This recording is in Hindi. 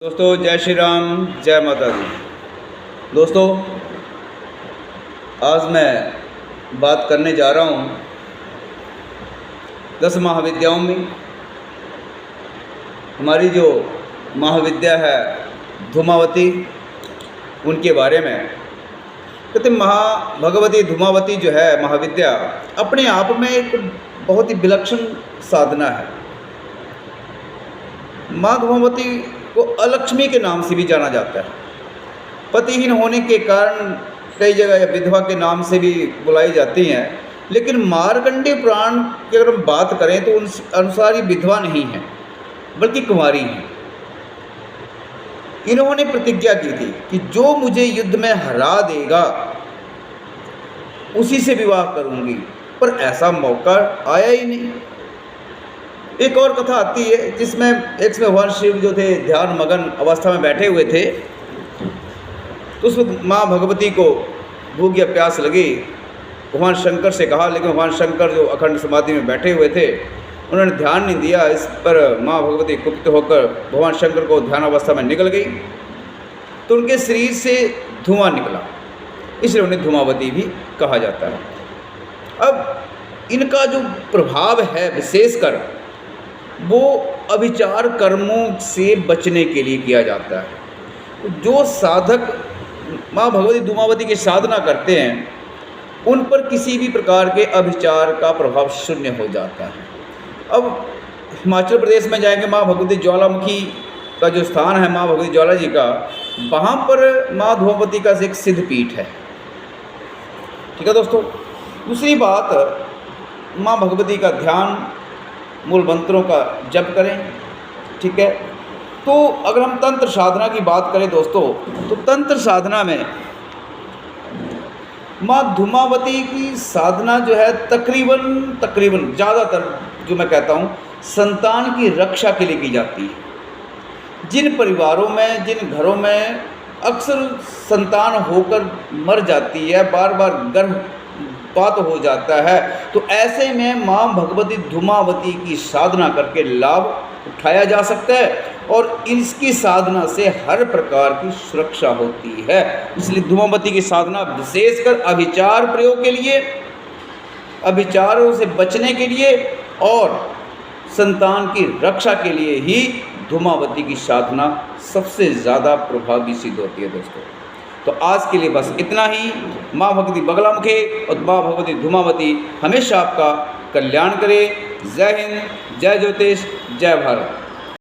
दोस्तों जय श्री राम, जय माता दी। दोस्तों आज मैं बात करने जा रहा हूँ 10 महाविद्याओं में। हमारी जो महाविद्या है धूमावती, उनके बारे में कहते भगवती धूमावती जो है महाविद्या अपने आप में एक बहुत ही विलक्षण साधना है। माँ धूमावती को अलक्ष्मी के नाम से भी जाना जाता है। पतिहीन होने के कारण कई जगह विधवा के नाम से भी बुलाई जाती हैं, लेकिन मार्कंडेय पुराण की अगर हम बात करें तो उन अनुसार ये विधवा नहीं है बल्कि कुंवारी हैं। इन्होंने प्रतिज्ञा की थी कि जो मुझे युद्ध में हरा देगा उसी से विवाह करूंगी, पर ऐसा मौका आया ही नहीं। एक और कथा आती है जिसमें एक समय भगवान शिव जो थे ध्यान मगन अवस्था में बैठे हुए थे, तो उस वक्त माँ भगवती को भूख या प्यास लगी। भगवान शंकर से कहा, लेकिन भगवान शंकर जो अखंड समाधि में बैठे हुए थे उन्होंने ध्यान नहीं दिया। इस पर माँ भगवती कुपित होकर भगवान शंकर को ध्यान अवस्था में निकल गई, तो उनके शरीर से धुआं निकला, इसलिए उन्हें धूमावती भी कहा जाता है। अब इनका जो प्रभाव है विशेषकर वो अभिचार कर्मों से बचने के लिए किया जाता है। जो साधक माँ भगवती धूमावती की साधना करते हैं उन पर किसी भी प्रकार के अभिचार का प्रभाव शून्य हो जाता है। अब हिमाचल प्रदेश में जाएंगे, माँ भगवती ज्वालामुखी का जो स्थान है माँ भगवती ज्वाला जी का, वहाँ पर माँ धूमावती का एक सिद्ध पीठ है। ठीक है दोस्तों। दूसरी बात, माँ भगवती का ध्यान, मूल मंत्रों का जप करें। ठीक है। तो अगर हम तंत्र साधना की बात करें दोस्तों, तो तंत्र साधना में माँ धूमावती की साधना जो है तकरीबन ज़्यादातर जो मैं कहता हूँ संतान की रक्षा के लिए की जाती है। जिन परिवारों में, जिन घरों में अक्सर संतान होकर मर जाती है, बार बार गर्भपात हो जाता है, तो ऐसे में माँ भगवती धूमावती की साधना करके लाभ उठाया जा सकता है और इसकी साधना से हर प्रकार की सुरक्षा होती है। इसलिए धूमावती की साधना विशेषकर अभिचार प्रयोग के लिए, अभिचारों से बचने के लिए और संतान की रक्षा के लिए ही धूमावती की साधना सबसे ज़्यादा प्रभावी सिद्ध होती है दोस्तों। तो आज के लिए बस इतना ही। माँ भगवती बगलामुखी और माँ भगवती धूमावती हमेशा आपका कल्याण करे। जय हिंद, जय ज्योतिष, जय भारत।